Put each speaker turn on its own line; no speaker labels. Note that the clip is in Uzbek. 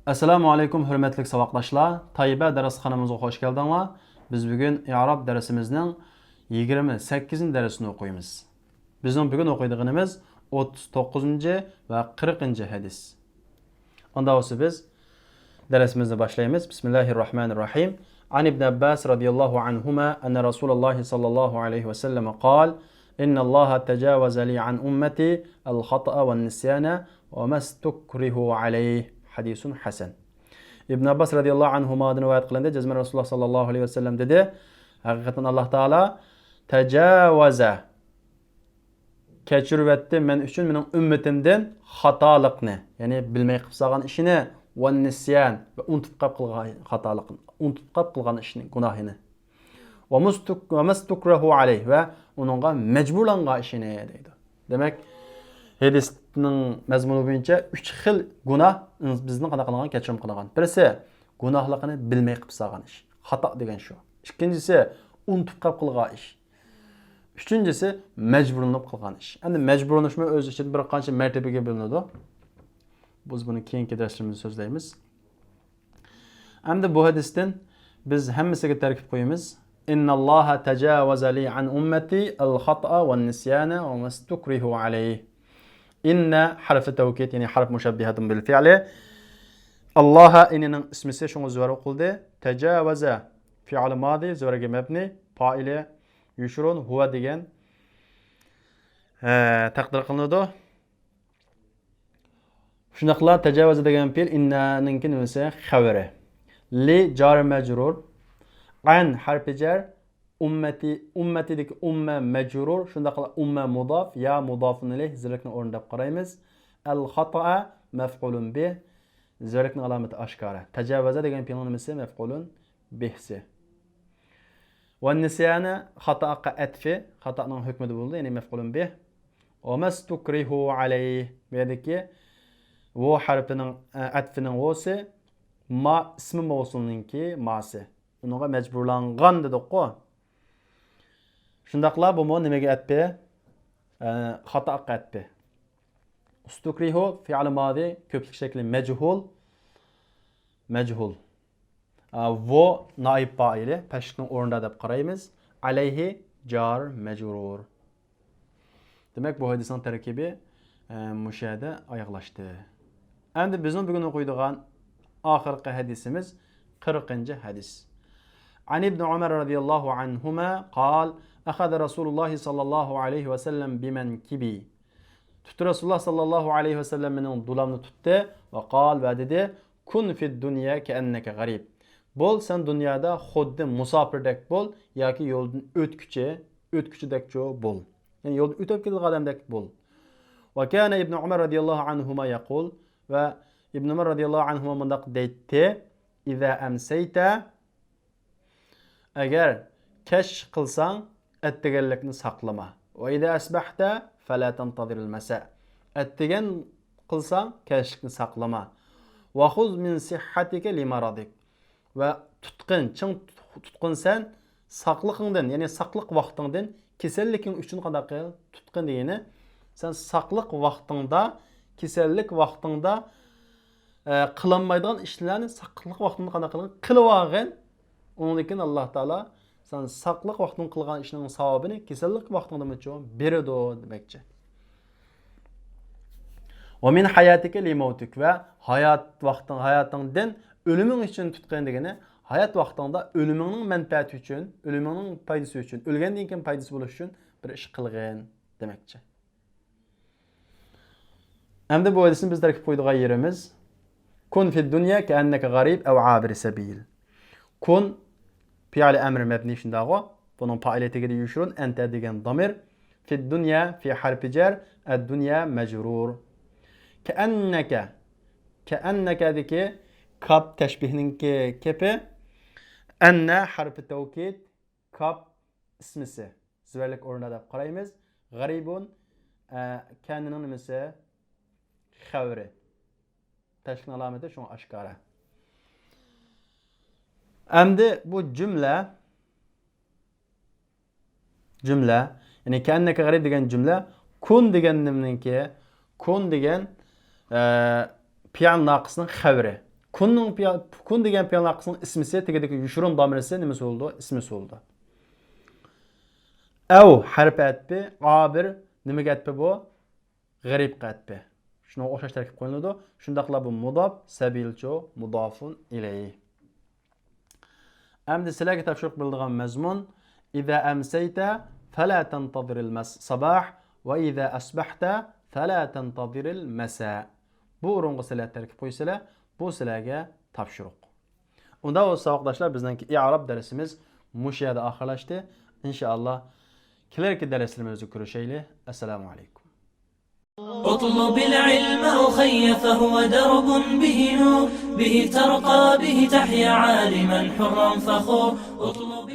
Assalomu alaykum hurmatli saboqdoshlar. Tayyiba darsxonamizga xush keldinglar. Biz bugun i'rob darsimizning 28-darsini o'qiymiz. Bizning bugun o'qiydiganimiz 39 va 40 hadis. Unda bo'lsa biz darsimizni boshlaymiz. Bismillahirrohmanirrohim. An ibn Abbas radhiyallohu anhuma anna Rasululloh sallallohu alayhi va sallam qol: "Inna Alloha tajawaza li an ummati al-khata'a wan-nisyana wa mastukrihu alayhi." Hadisun hasan. İbn Abbas radıyallahu anhumadan rivayet kılındı. Cezmen Resulullah sallallahu aleyhi ve sellem dedi. Hakikaten Allah Teala tecavaza keçirvetti men üçün menin ümmetimden hatalıkını. Yani bilmey kıpsagan işini ve nisyan ve unutup kılgan hatalıkını. Unutup kılgan işini, günahını. Ve mustukrahu aleyh ve onunla mecburlangan işini deydi. Demek hadisning mazmuni bo'yicha 3 xil gunoh bizning qana qilgan kechirim qilgan. Birisi gunohligini bilmay qilib solgan ish. Xato degan shu. Ikkinchisi unutib qilgan ish. Uchinchisi majburlanib qilgan ish. Endi majburlanishmi o'z ichida bir qancha martabaga bo'linadi. Biz buni keyingi darslarimizda so'zlaymiz. Endi bu hadisdan biz hammasiga tarkib qo'yamiz. Innalloha tajawaza li an ummati al-khata'a wan-nisyana wa mastukrihu alayhi. إن حرف التوكيد يعني حرف مشبهة بالفعل. الله إننا اسمه شو زوره قلده تجاوز فعل ماضي زوره مبني فاعل يشرون هو ديجن تقدر قلنا شنقلا تجاوز ديجن فعل إن نمكن مثلا خبره لي جار مجرور عن حرف جر ummati deki umme mecrur şunda qala umme mudaf ya mudafun ileyh zirlikni o'rindab qaraymiz. Al xatoa maf'ulun bih zirlikni alamati oshkora. Tajavaza degan fe'lning nimasi maf'ulun bihsi. Va nisyana xatoa atfi xatoning hukmida bo'ldi, ya'ni maf'ulun bih. Va mastukrihu alayh bu yerdagi bu harfining atfining o'si ma ismi mavsulninki ma'si. Unga majburlangan dedik-ku. Şundaqla bu mu nimaga atbi? Xato atbi. Ustukrihu fi'l madi ko'plik shakli majhul. Majhul. Vo naib fa'ili pashlikning o'rnida deb qaraymiz. Alayhi jar majrur. Demak bu hadisning tarkibi mushada oyoqlashdi. Endi bizning bugun o'qiydigan oxirgi hadisimiz 40-hadis. An ibn Umar radhiyallohu anhuma qal أخذ رسول الله صلى الله عليه وسلم بمنكبي. تت رسول الله صلى الله عليه وسلم من ضلامن تت وقال بعده كن في الدنيا كأنك غريب. Bol sen dünyada xuddi musafirdak bol yoki yo'ldan o'tkuchidek bol. Yani yo'lda o'tib kelgan odamdek bol. Va kana ibn Umar radhiyallohu anhuma yaqul va ibn Umar radhiyallohu anhuma mundaq deydi: "İza amsayta agar kash qilsang attiganlikni saqlama. Va ida asbahta fala tantazir al-masa. Attigan qilsang kashlikni saqlama. Va khuz min sihhatika limaradik. Va ching tutqinsan saqliqingdan, ya'ni saqliq vaqtingdan kasalliking uchun qanday qil? Tutqin degani sen saqliq vaqtingda, kasallik vaqtingda qilinmaydigan ishlarni saqliq vaqtingda qanday qilib olgin. Undan keyin Alloh taolo sen saqliq vaqtning qilgan ishning savobini kasallik vaqtida beradi demakchi. Va min hayatika li mautik va hayotingdan o'liming uchun tutgan degani hayot vaqtingda o'limingning manfaati uchun, o'limingning foydasi uchun, o'lgandan keyin foydasi bo'lish uchun bir ish qilgin demakchi. Endi bu hadisni biz tarkib qo'ydigan yerimiz kun fi dunya ka'annaka g'arib aw abir sabil. Kun fi'l amr mabni shundago. Bunun fa'iliyatiga yushrun anta degan damir. Fi dunya fi harfi jar, ad-dunya majrur. Ka'annaka deki kap tashbihninki kepi. Anna harfi tawkid kap ismisi. Zirlik o'rnida deb qaraymiz. G'aribun kanning nimasi? Xavri. Tashkil alamati shunga oshkora. Endi bu cümle yani kendine garip degan cümle kun degan nimninki kun degan fi'l naqisning xabari. kun degan fe'l naqsning ismisi tegidagi yushurun domirasi nimasi bo'ldi? Ismisi bo'ldi. Av harf atpi, abir nimaga atpi bu? G'arib qatpi. Shuni o'xshash tarkib qo'yiladi. Shundaqla bu mudof, sabilcho, mudofun ilayhi. Endi sizlarga topshiriq bildigan mazmun İza amsayta fala tantaziril sabah va iza asbahta fala tantaziril masa. Bu o'ringa sizlar tarkib qo'ysizlar, bu sizlarga topshiriq. Unda bo'lsa o'qdoshlar bizningki i'rob darsimiz mushu yerda oxirlashdi. Inshaalloh kelarki darslarimizda ko'rishaylik. Assalomu alaykum.
اطلب العلم أخي فهو درب به نور به ترقى به تحيا عالما حرا فخور اطلب